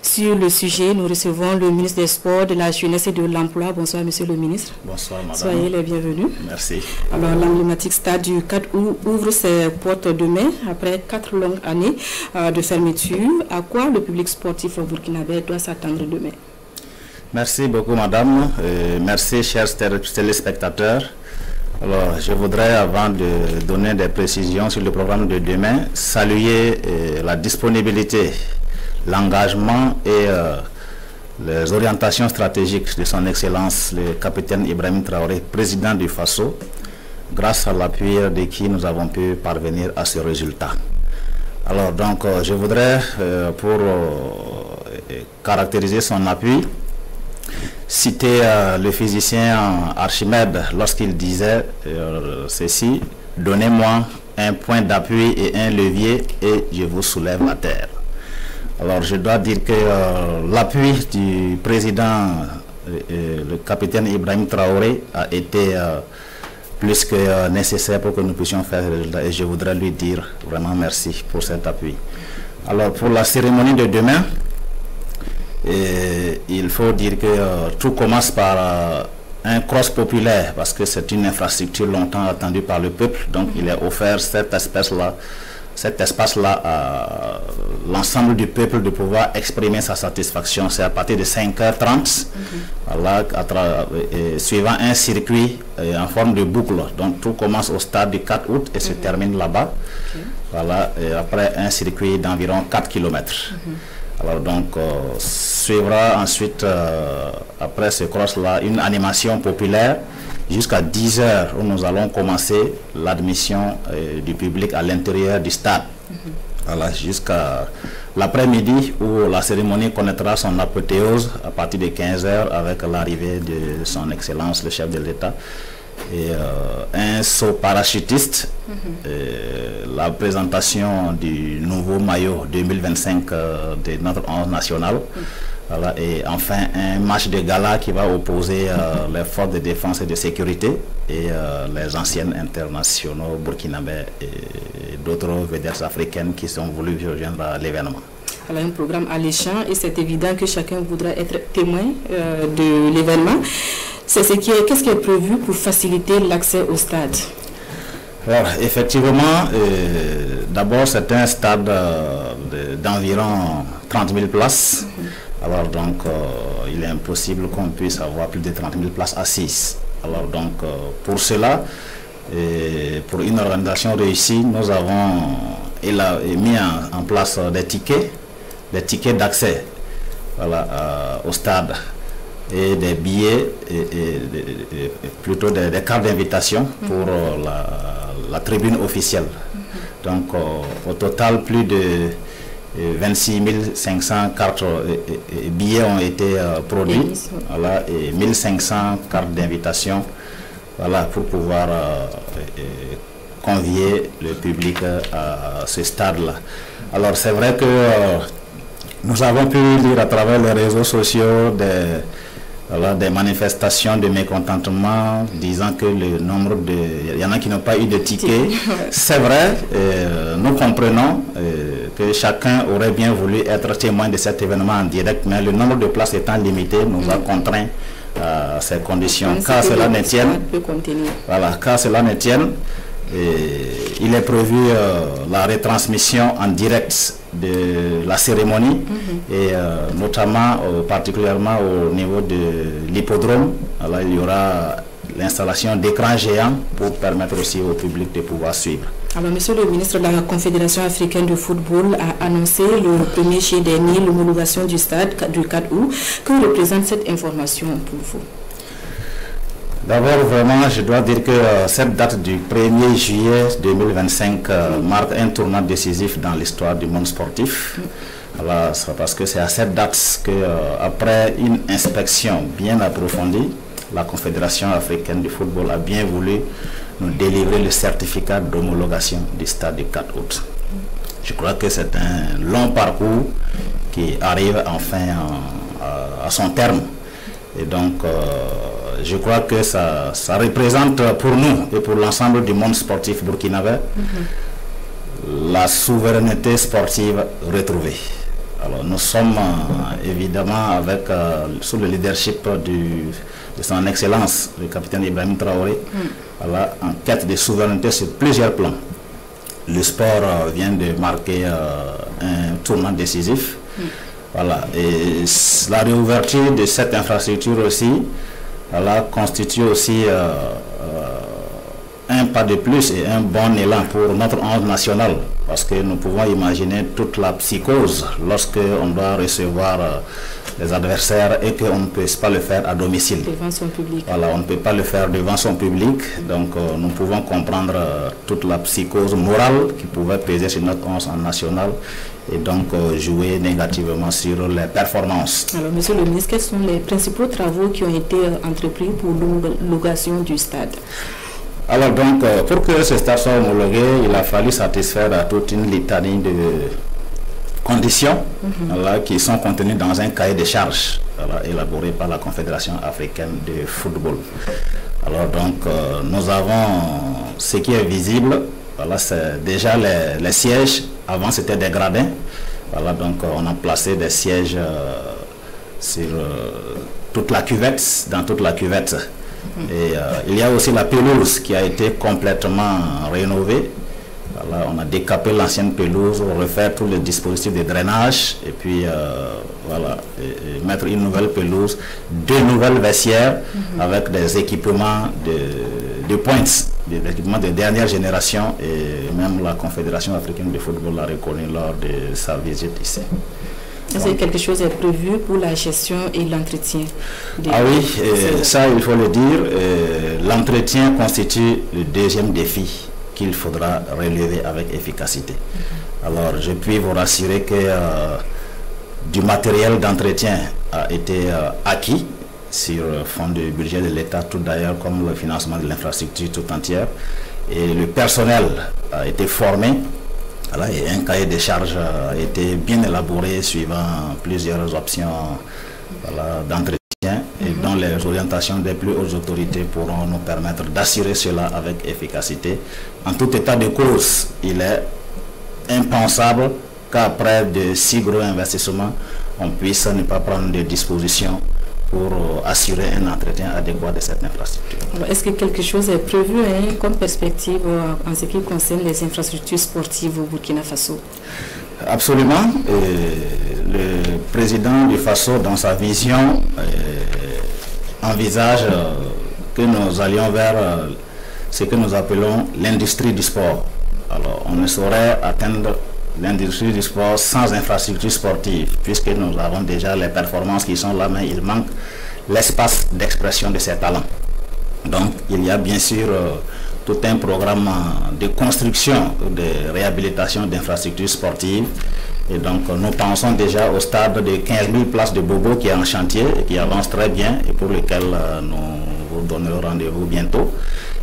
Sur le sujet, nous recevons le ministre des Sports, de la Jeunesse et de l'Emploi. Bonsoir, monsieur le ministre. Bonsoir, madame. Soyez les bienvenus. Merci. Alors, l'emblématique stade du 4 août ouvre ses portes demain, après 4 longues années de fermeture. À quoi le public sportif burkinabé doit s'attendre demain? Merci beaucoup, madame. Merci, chers téléspectateurs. Alors, je voudrais, avant de donner des précisions sur le programme de demain, saluer la disponibilité, l'engagement et les orientations stratégiques de son Excellence, le capitaine Ibrahim Traoré, président du FASO, grâce à l'appui de qui nous avons pu parvenir à ce résultat. Alors, donc, je voudrais, pour caractériser son appui, citer le physicien Archimède lorsqu'il disait ceci: donnez-moi un point d'appui et un levier et je vous soulève à terre. Alors je dois dire que l'appui du président, le capitaine Ibrahim Traoré, a été plus que nécessaire pour que nous puissions faire le résultat, et je voudrais lui dire vraiment merci pour cet appui. Alors pour la cérémonie de demain, il faut dire que tout commence par un cross populaire, parce que c'est une infrastructure longtemps attendue par le peuple. Donc il est offert cet espace-là à l'ensemble du peuple de pouvoir exprimer sa satisfaction. C'est à partir de 5h30, voilà, suivant un circuit en forme de boucle. Donc tout commence au stade du 4 août et se termine là-bas. Voilà, et après un circuit d'environ 4 km. Alors donc suivra ensuite, après ce cross-là, une animation populaire jusqu'à 10h où nous allons commencer l'admission du public à l'intérieur du stade. Voilà, jusqu'à l'après-midi où la cérémonie connaîtra son apothéose à partir de 15h avec l'arrivée de son Excellence le chef de l'État et un saut parachutiste, la présentation du nouveau maillot 2025 de notre 11 national. Voilà, et enfin un match de gala qui va opposer les forces de défense et de sécurité et les anciennes internationaux burkinabés et d'autres vedettes africaines qui sont voulues rejoindre à l'événement. Alors, un programme alléchant et c'est évident que chacun voudra être témoin de l'événement. Qu'est-ce qui est prévu pour faciliter l'accès au stade? Alors, effectivement, d'abord c'est un stade d'environ 30 000 places. Alors donc, il est impossible qu'on puisse avoir plus de 30 000 places assises. Alors donc, pour cela, pour une organisation réussie, nous avons mis en place des tickets d'accès, voilà, au stade, et des billets, plutôt des cartes d'invitation pour la tribune officielle. Donc, au total, plus de 26 500 cartes et billets ont été produits, voilà, et 1500 cartes d'invitation, voilà, pour pouvoir convier le public à ce stade-là. Alors c'est vrai que nous avons pu lire à travers les réseaux sociaux des manifestations de mécontentement disant que le nombre il y en a qui n'ont pas eu de tickets. C'est vrai, nous comprenons que chacun aurait bien voulu être témoin de cet événement en direct, mais le nombre de places étant limité nous a contraints à ces conditions. Car cela ne tienne, voilà, car cela ne tienne, il est prévu la retransmission en direct de la cérémonie et notamment particulièrement au niveau de l'hippodrome. Alors il y aura l'installation d'écrans géants pour permettre aussi au public de pouvoir suivre. Alors, monsieur le ministre, la Confédération africaine de football a annoncé le 1er juillet dernier l'homologation du stade du 4 août. Que représente cette information pour vous? D'abord, vraiment, je dois dire que cette date du 1er juillet 2025 marque un tournant décisif dans l'histoire du monde sportif. Alors, parce que c'est à cette date que, après une inspection bien approfondie, la Confédération africaine du football a bien voulu nous délivrer le certificat d'homologation du stade du 4 août. Je crois que c'est un long parcours qui arrive enfin à son terme. Et donc, je crois que ça représente pour nous et pour l'ensemble du monde sportif burkinabé la souveraineté sportive retrouvée. Alors nous sommes évidemment avec sous le leadership de son excellence, le capitaine Ibrahim Traoré, en quête de souveraineté sur plusieurs plans. Le sport vient de marquer un tournant décisif. Voilà. Et la réouverture de cette infrastructure aussi constitue aussi un pas de plus et un bon élan pour notre 11 national, parce que nous pouvons imaginer toute la psychose lorsque on doit recevoir les adversaires et qu'on ne peut pas le faire à domicile. Devant son public. Voilà, on ne peut pas le faire devant son public, donc nous pouvons comprendre toute la psychose morale qui pouvait peser sur notre 11 en national et donc jouer négativement sur les performances. Alors, monsieur le ministre, quels sont les principaux travaux qui ont été entrepris pour l'homologation du stade? Alors donc, pour que ce stade soit homologué, il a fallu satisfaire à toute une litanie de conditions qui sont contenues dans un cahier de charges élaboré par la Confédération africaine de football. Alors donc, nous avons ce qui est visible, c'est déjà les sièges. Avant c'était des gradins. Voilà, donc on a placé des sièges sur toute la cuvette, dans toute la cuvette. Et il y a aussi la pelouse qui a été complètement rénovée. Voilà, on a décapé l'ancienne pelouse, refaire tous les dispositifs de drainage et puis et mettre une nouvelle pelouse, 2 nouvelles vestiaires avec des équipements de points, des équipements de dernière génération, et même la Confédération africaine de football l'a reconnu lors de sa visite ici. Est-ce que quelque chose est prévu pour la gestion et l'entretien? Ah oui, ça il faut le dire, l'entretien constitue le deuxième défi qu'il faudra relever avec efficacité. Alors je puis vous rassurer que du matériel d'entretien a été acquis sur fond du budget de l'État, tout d'ailleurs comme le financement de l'infrastructure tout entière, et le personnel a été formé. Voilà, et un cahier de charges a été bien élaboré suivant plusieurs options d'entretien et dont les orientations des plus hautes autorités pourront nous permettre d'assurer cela avec efficacité. En tout état de cause, il est impensable qu'après de si gros investissements, on puisse ne pas prendre des dispositions pour assurer un entretien adéquat de cette infrastructure. Est-ce que quelque chose est prévu comme perspective en ce qui concerne les infrastructures sportives au Burkina Faso? Absolument. Le président du Faso, dans sa vision, envisage que nous allions vers ce que nous appelons l'industrie du sport. Alors, on ne saurait atteindre l'industrie du sport sans infrastructure sportive, puisque nous avons déjà les performances qui sont là, mais il manque l'espace d'expression de ces talents. Donc il y a bien sûr tout un programme de construction, de réhabilitation d'infrastructures sportives, et donc nous pensons déjà au stade de 15 000 places de Bobo qui est en chantier et qui avance très bien et pour lequel nous vous donnerons rendez-vous bientôt.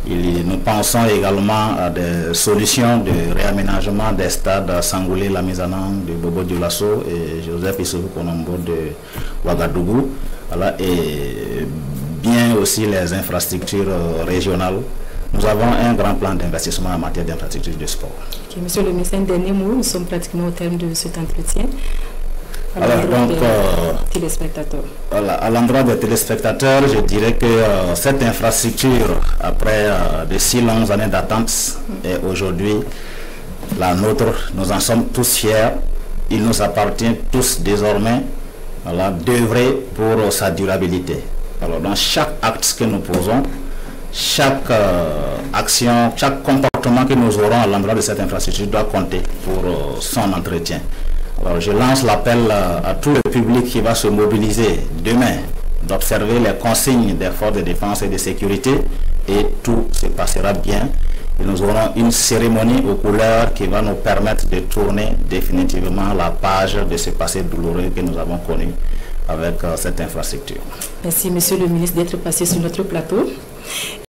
Nous pensons également à des solutions de réaménagement des stades Sangoulé, la mise en œuvre de Bobo Dioulasso et Joseph Issoufou Konombo de Ouagadougou. Voilà, et bien aussi les infrastructures régionales. Nous avons un grand plan d'investissement en matière d'infrastructures de sport. Okay, monsieur le ministre, un dernier mot, nous sommes pratiquement au terme de cet entretien. Alors, donc, téléspectateurs. Voilà, à l'endroit des téléspectateurs, je dirais que cette infrastructure, après de si longues années d'attente, est aujourd'hui la nôtre. Nous en sommes tous fiers. Il nous appartient tous désormais d'œuvrer pour sa durabilité. Alors, dans chaque acte que nous posons, chaque action, chaque comportement que nous aurons à l'endroit de cette infrastructure doit compter pour son entretien. Alors, je lance l'appel à tout le public qui va se mobiliser demain d'observer les consignes des forces de défense et de sécurité et tout se passera bien. Et nous aurons une cérémonie aux couleurs qui va nous permettre de tourner définitivement la page de ce passé douloureux que nous avons connu avec cette infrastructure. Merci, monsieur le ministre, d'être passé sur notre plateau.